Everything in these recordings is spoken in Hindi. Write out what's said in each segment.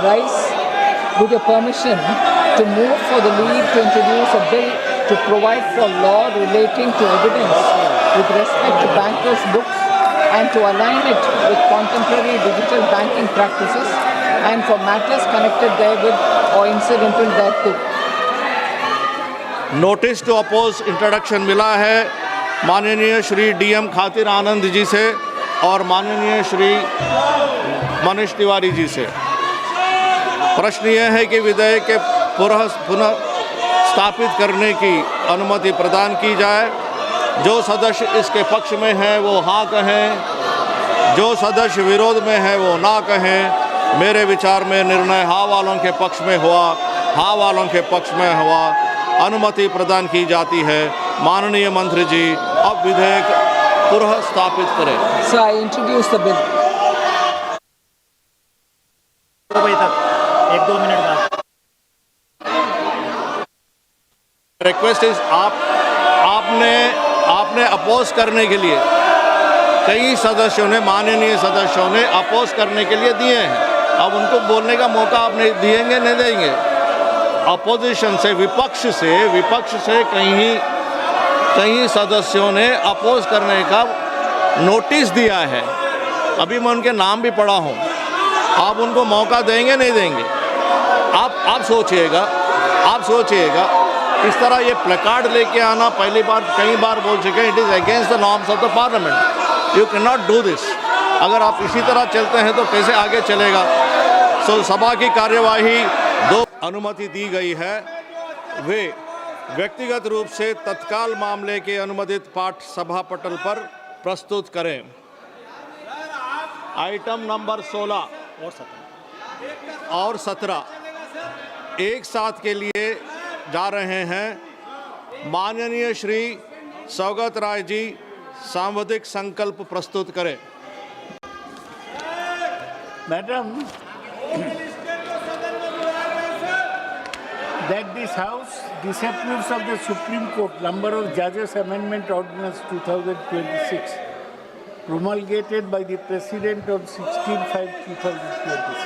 rise with your permission to move for the leave to introduce a bill to provide for law relating to evidence with respect to bankers' books and to align it with contemporary digital banking practices and for matters connected therewith or incidental thereto. Notice to oppose introduction मिला है माननीय श्री डीएम खातिर आनंद जी से और माननीय श्री मनीष तिवारी जी से। प्रश्न यह है कि विधेयक के पुनः स्थापित करने की अनुमति प्रदान की जाए। जो सदस्य इसके पक्ष में हैं वो हाँ कहें, जो सदस्य विरोध में है वो ना कहें। मेरे विचार में निर्णय हाँ वालों के पक्ष में हुआ, हाँ वालों के पक्ष में हुआ, अनुमति प्रदान की जाती है। माननीय मंत्री जी अब विधेयक पुनः स्थापित करें। So I introduce the bill. एक दो मिनट बाद रिक्वेस्ट इज आपने अपोज करने के लिए कई सदस्यों ने, माननीय सदस्यों ने अपोज करने के लिए दिए हैं। अब उनको बोलने का मौका आप नहीं देंगे, नहीं देंगे। अपोजिशन से, विपक्ष से कई सदस्यों ने अपोज करने का नोटिस दिया है। अभी मैं उनके नाम भी पढ़ा हूँ। आप उनको मौका देंगे, नहीं देंगे? आप सोचिएगा इस तरह ये प्लेकार्ड लेके आना, पहली बार कई बार बोल चुके हैं, it is against the norms of the parliament. You can not do this. अगर आप इसी तरह चलते हैं तो कैसे आगे चलेगा? सो सभा की कार्यवाही दो अनुमति दी गई है। वे व्यक्तिगत रूप से तत्काल मामले के अनुमोदित पाठ सभा पटल पर प्रस्तुत करें। आइटम नंबर 16 और 17 एक साथ के लिए जा रहे हैं। माननीय श्री सौगत राय जी सांविधिक संकल्प प्रस्तुत करें। Madam, that this House disapproves of the Supreme Court number of judges amendment ordinance 2026 promulgated by the President on 16/5/2026।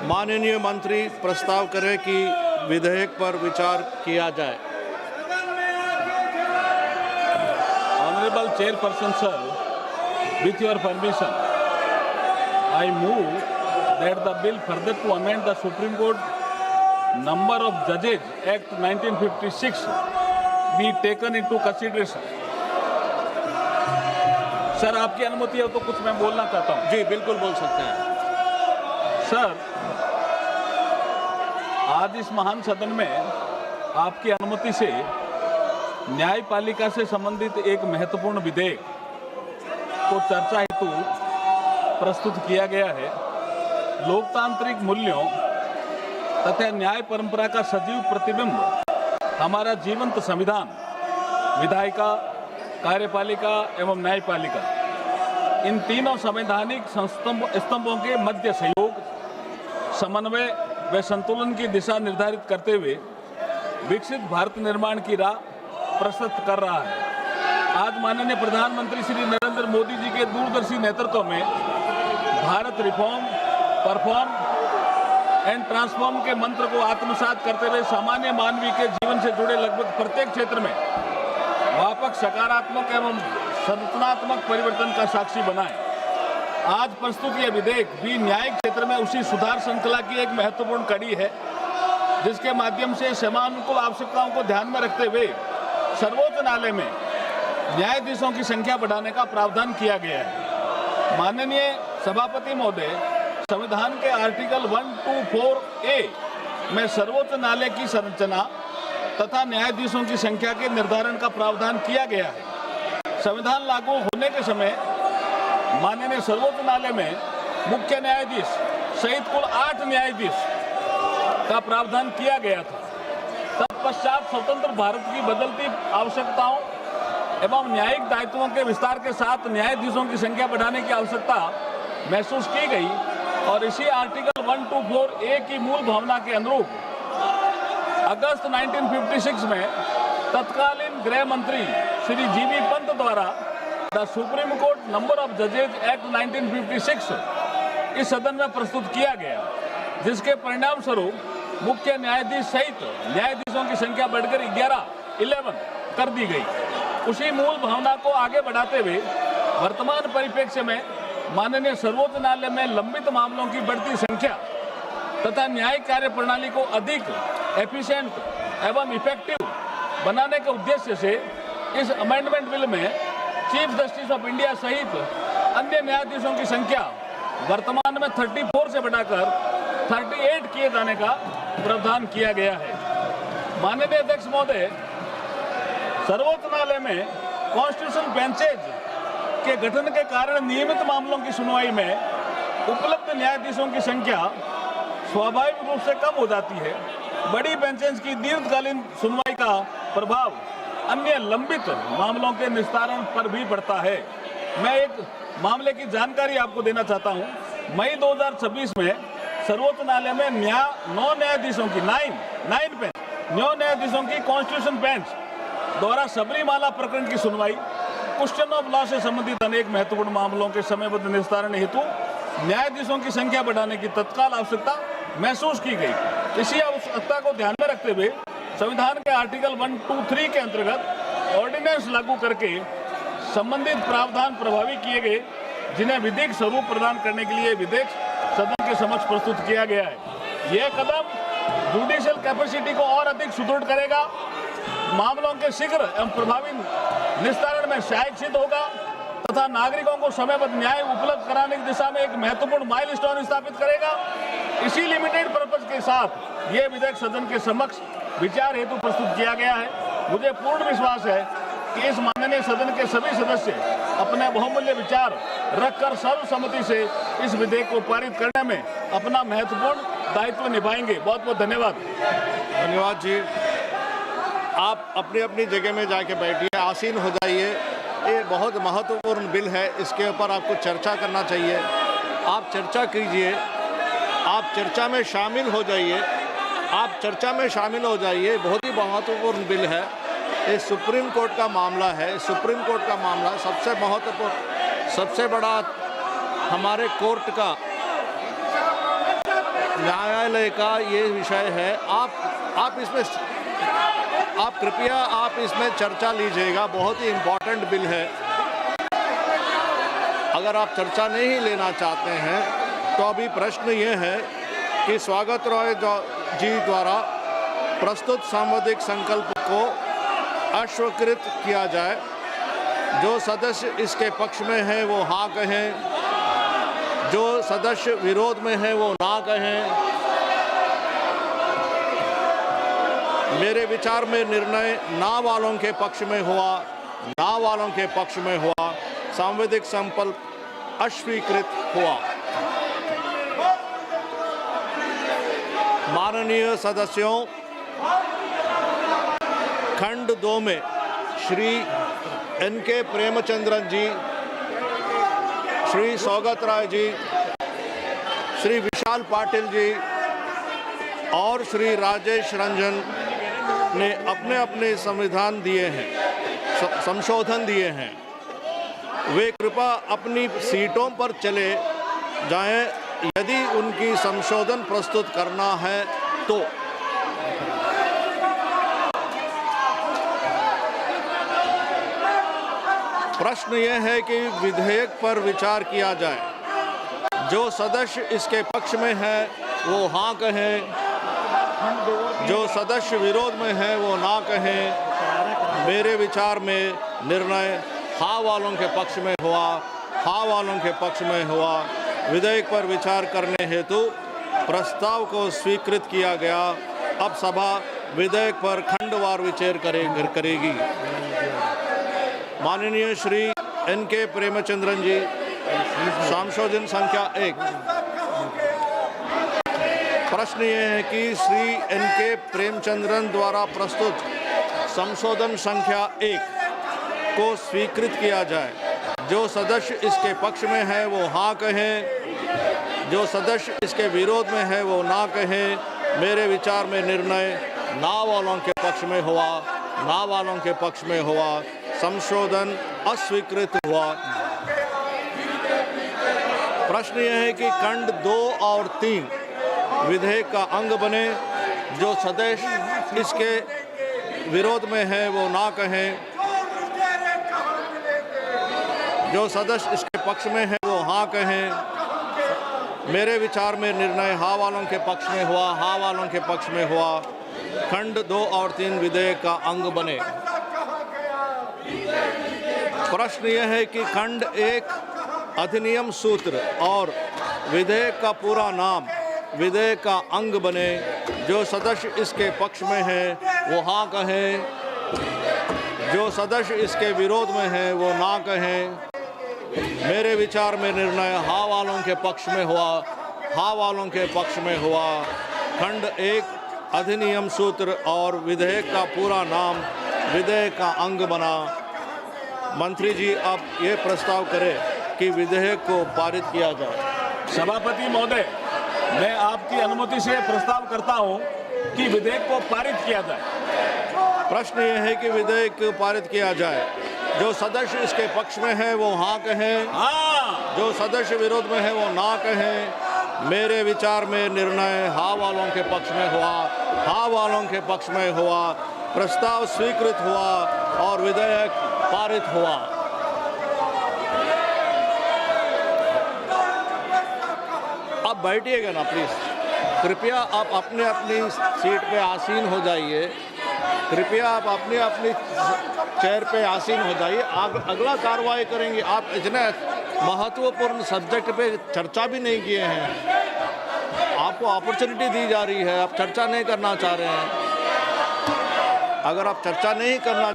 माननीय मंत्री प्रस्ताव करें कि विधेयक पर विचार किया जाए। Honorable Chairperson sir, with your permission, I move that the bill further to amend the Supreme Court number of judges Act 1956 be taken into consideration. Sir आपकी अनुमति है तो कुछ मैं बोलना चाहता हूँ। जी बिल्कुल बोल सकते हैं। सर, आज इस महान सदन में आपकी अनुमति से न्यायपालिका से संबंधित एक महत्वपूर्ण विधेयक को चर्चा हेतु प्रस्तुत किया गया है। लोकतांत्रिक मूल्यों तथा न्याय परंपरा का सजीव प्रतिबिंब हमारा जीवंत संविधान, विधायिका, कार्यपालिका एवं न्यायपालिका, इन तीनों संवैधानिक स्तंभों के मध्य सहयोग, समन्वय व संतुलन की दिशा निर्धारित करते हुए विकसित भारत निर्माण की राह प्रशस्त कर रहा है। आज माननीय प्रधानमंत्री श्री नरेंद्र मोदी जी के दूरदर्शी नेतृत्व में Bharat reform, perform and transform के मंत्र को आत्मसात करते हुए सामान्य मानवीय के जीवन से जुड़े लगभग प्रत्येक क्षेत्र में व्यापक सकारात्मक एवं संरचनात्मक परिवर्तन का साक्षी बना है। आज प्रस्तुत यह विधेयक भी न्यायिक क्षेत्र में उसी सुधार श्रृंखला की एक महत्वपूर्ण कड़ी है जिसके माध्यम से समानुकूल आवश्यकताओं को ध्यान में रखते हुए सर्वोच्च न्यायालय में न्यायाधीशों की संख्या बढ़ाने का प्रावधान किया गया है। माननीय सभापति महोदय, संविधान के आर्टिकल 124A में सर्वोच्च न्यायालय की संरचना तथा न्यायाधीशों की संख्या के निर्धारण का प्रावधान किया गया है। संविधान लागू होने के समय माननीय सर्वोच्च न्यायालय में मुख्य न्यायाधीश सहित कुल 8 न्यायाधीश का प्रावधान किया गया था। तत्पश्चात स्वतंत्र भारत की बदलती आवश्यकताओं एवं न्यायिक दायित्वों के विस्तार के साथ न्यायाधीशों की संख्या बढ़ाने की आवश्यकता महसूस की गई और इसी आर्टिकल 124A की मूल भावना के अनुरूप अगस्त 1956 में तत्कालीन गृह मंत्री श्री जीबी पंत द्वारा the supreme court number of जजेज एक्ट 1956 इस सदन में प्रस्तुत किया गया, जिसके परिणाम स्वरूप मुख्य न्यायाधीश सहित न्यायाधीशों की संख्या बढ़कर 11 कर दी गई। उसी मूल भावना को आगे बढ़ाते हुए वर्तमान परिप्रेक्ष्य में माननीय सर्वोच्च न्यायालय में लंबित मामलों की बढ़ती संख्या तथा न्यायिक कार्य प्रणाली को अधिक एफिशिएंट एवं इफेक्टिव बनाने के उद्देश्य से इस अमेंडमेंट बिल में चीफ जस्टिस ऑफ इंडिया सहित अन्य न्यायाधीशों की संख्या वर्तमान में 34 से बढ़ाकर 38 किए जाने का प्रावधान किया गया है। माननीय अध्यक्ष महोदय, सर्वोच्च न्यायालय में कॉन्स्टिट्यूशन बेंचेज के गठन के कारण नियमित मामलों की सुनवाई में उपलब्ध न्यायाधीशों की संख्या स्वाभाविक रूप से कम हो जाती है। बड़ी बेंचेज की दीर्घकालीन सुनवाई का प्रभाव अन्य लंबित मामलों के निस्तारण पर भी पड़ता है। मैं एक मामले की जानकारी आपको देना चाहता हूं। मई 2026 में सर्वोच्च न्यायालय में 9 न्यायाधीशों की 9 न्यायाधीशों की कॉन्स्टिट्यूशन बेंच द्वारा सबरीमाला प्रकरण की सुनवाई, क्वेश्चन ऑफ लॉ से संबंधित अनेक महत्वपूर्ण मामलों के समयबद्ध निस्तारण हेतु न्यायाधीशों की संख्या बढ़ाने की तत्काल आवश्यकता महसूस की गई। इसी आवश्यकता को ध्यान में रखते हुए संविधान के आर्टिकल 123 के अंतर्गत ऑर्डिनेंस लागू करके संबंधित प्रावधान प्रभावी किए गए, जिन्हें विधिक स्वरूप प्रदान करने के लिए विधेयक सदन के समक्ष प्रस्तुत किया गया है। यह कदम जुडिशियल कैपेसिटी को और अधिक सुदृढ़ करेगा, मामलों के शीघ्र एवं प्रभावी निस्तारण में सहायक सिद्ध होगा तथा नागरिकों को समयबद्ध न्याय उपलब्ध कराने की दिशा में एक महत्वपूर्ण माइलस्टोन स्थापित करेगा। इसी लिमिटेड पर्पज के साथ ये विधेयक सदन के समक्ष विचार हेतु प्रस्तुत किया गया है। मुझे पूर्ण विश्वास है कि इस माननीय सदन के सभी सदस्य अपने बहुमूल्य विचार रखकर सर्वसम्मति से इस विधेयक को पारित करने में अपना महत्वपूर्ण दायित्व निभाएंगे। बहुत बहुत धन्यवाद। धन्यवाद जी। आप अपनी अपनी जगह में जाके बैठिए, आसीन हो जाइए। ये बहुत महत्वपूर्ण बिल है, इसके ऊपर आपको चर्चा करना चाहिए। आप चर्चा कीजिए, आप चर्चा में शामिल हो जाइए, आप चर्चा में शामिल हो जाइए। बहुत ही महत्वपूर्ण बिल है। ये सुप्रीम कोर्ट का मामला है। सुप्रीम कोर्ट का मामला सबसे महत्वपूर्ण, सबसे बड़ा हमारे कोर्ट का, न्यायालय का ये विषय है। आप इसमें, आप कृपया आप इसमें चर्चा लीजिएगा। बहुत ही इम्पोर्टेंट बिल है। अगर आप चर्चा नहीं लेना चाहते हैं तो अभी प्रश्न ये है कि स्वागत रॉय जी द्वारा प्रस्तुत संवैधानिक संकल्प को अस्वीकृत किया जाए। जो सदस्य इसके पक्ष में है वो हाँ कहें, जो सदस्य विरोध में है वो ना कहें। मेरे विचार में निर्णय ना वालों के पक्ष में हुआ, ना वालों के पक्ष में हुआ। संवैधानिक संकल्प अस्वीकृत हुआ। माननीय सदस्यों, खंड 2 में श्री एन.के. प्रेमचंद्रन जी, श्री सौगत राय जी, श्री विशाल पाटिल जी और श्री राजेश रंजन ने अपने अपने संविधान दिए हैं, संशोधन दिए हैं। वे कृपया अपनी सीटों पर चले जाएं यदि उनकी संशोधन प्रस्तुत करना है तो। प्रश्न यह है कि विधेयक पर विचार किया जाए। जो सदस्य इसके पक्ष में है वो हाँ कहें, जो सदस्य विरोध में है वो ना कहें। मेरे विचार में निर्णय हाँ वालों के पक्ष में हुआ, हाँ वालों के पक्ष में हुआ। विधेयक पर विचार करने हेतु प्रस्ताव को स्वीकृत किया गया। अब सभा विधेयक पर खंडवार विचार करेगी। माननीय श्री एन.के. प्रेमचंद्रन जी, संशोधन संख्या 1। प्रश्न ये है कि श्री एन.के. प्रेमचंद्रन द्वारा प्रस्तुत संशोधन संख्या 1 को स्वीकृत किया जाए। जो सदस्य इसके पक्ष में है वो हाँ कहें, जो सदस्य इसके विरोध में है वो ना कहें। मेरे विचार में निर्णय ना वालों के पक्ष में हुआ, ना वालों के पक्ष में हुआ। संशोधन अस्वीकृत हुआ। प्रश्न यह है कि खंड 2 और 3 विधेयक का अंग बने। जो सदस्य इसके विरोध में है वो ना कहें, जो सदस्य इसके पक्ष में है वो हाँ कहें। मेरे विचार में निर्णय हाँ वालों के पक्ष में हुआ, हाँ वालों के पक्ष में हुआ। खंड 2 और 3 विधेयक का अंग बने। प्रश्न यह है कि खंड 1 अधिनियम सूत्र और विधेयक का पूरा नाम विधेयक का अंग बने। जो सदस्य इसके पक्ष में है वो हाँ कहें, जो सदस्य इसके विरोध में है वो ना कहें। मेरे विचार में निर्णय हाँ वालों के पक्ष में हुआ, हाँ वालों के पक्ष में हुआ। खंड 1 अधिनियम सूत्र और विधेयक का पूरा नाम विधेयक का अंग बना। मंत्री जी अब ये प्रस्ताव करें कि विधेयक को पारित किया जाए। सभापति महोदय, मैं आपकी अनुमति से प्रस्ताव करता हूं कि विधेयक को पारित किया जाए। प्रश्न ये है कि विधेयक को पारित किया जाए। जो सदस्य इसके पक्ष में है वो हाँ कहें, हाँ। जो सदस्य विरोध में है वो ना कहें। मेरे विचार में निर्णय हाँ वालों के पक्ष में हुआ, हाँ वालों के पक्ष में हुआ। प्रस्ताव स्वीकृत हुआ और विधेयक पारित हुआ। आप बैठिएगा ना प्लीज, कृपया आप अपने अपनी सीट पे आसीन हो जाइए। कृपया आप अपनी अपनी चेयर पे आसीन हो जाइए। अगला कार्रवाई करेंगे। आप इतने महत्वपूर्ण सब्जेक्ट पे चर्चा भी नहीं किए हैं। आपको अपॉर्चुनिटी दी जा रही है, आप चर्चा नहीं करना चाह रहे हैं। अगर आप चर्चा नहीं करना